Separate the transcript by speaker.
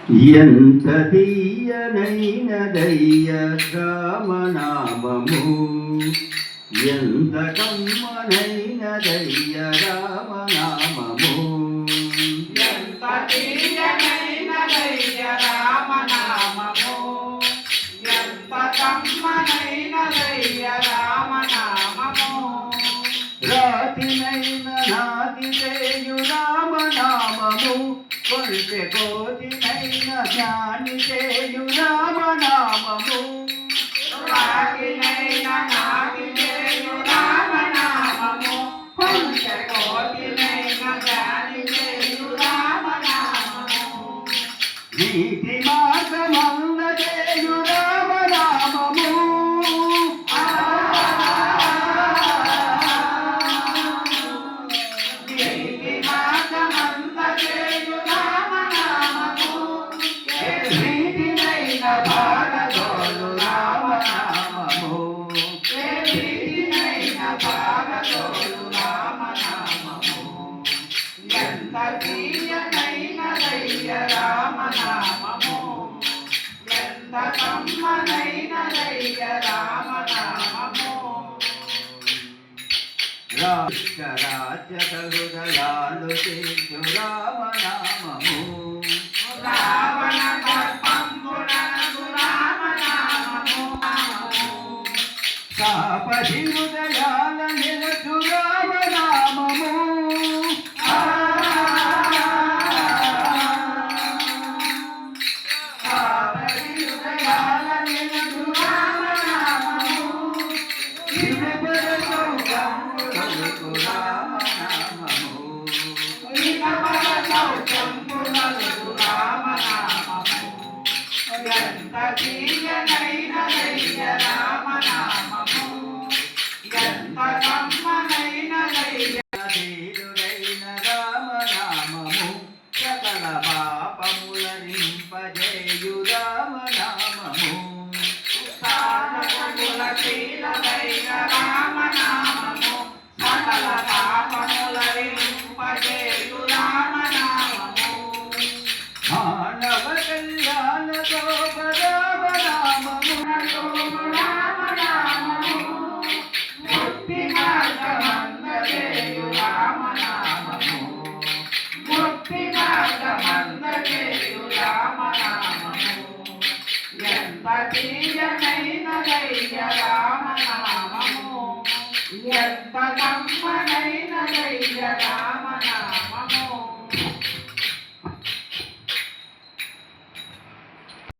Speaker 1: ఎంత తీయనైనదయ్య రామనామము, ఎంత కమ్మనైనదయ్య రామనామము,
Speaker 2: ఎంత తీయనైనదయ్య రామనామము, ఎంత కమ్మనైనదయ్య రామనామము.
Speaker 1: రాతినైన నాది చేయు రామనామము, కొంటె కోటినైన జ్ఞాని చేయు రామనామము,
Speaker 2: రాతినైన నాది చేయు రామనామము, కొంటె కోటినైన జ్ఞాని చేయు రామనామము.
Speaker 1: నీతి మార్గమంద చేయు రామనామము,
Speaker 2: నీతి మార్గమంద చేయు రామనామము,
Speaker 1: నీతినైన భారతోలు రామనామము,
Speaker 2: నీతినైన భాగతోడు రామనామము. ఎంత తీయనైనదయ్య రామనామము, ఎంత కమ్మనైనదయ్య రామనామము.
Speaker 1: రాజ్య హృదయాలు చేసు రామనామము,
Speaker 2: రావణ దర్పంబునకు రామనామము.
Speaker 1: కాపటి హృదయాల నిలచు రామనామము,
Speaker 2: కావలి హృదయాల నిలుచు రామనామము.
Speaker 1: ఇరుపర సౌఖ్యములకు రామనామము,
Speaker 2: ఇకపర సౌఖ్యంబునకు రామనామము. ఎంత తీయనైనదయ్య రామనామము, ఎంత కమ్మనైనదయ్య.
Speaker 1: ధీరుడైన రామనామము, సకల పాపములరింపజేయు రామనామము,
Speaker 2: సాధకుల శీలమైన రామనామము, సకల పాపముల వింపజేయు రామనామము.
Speaker 1: మానవ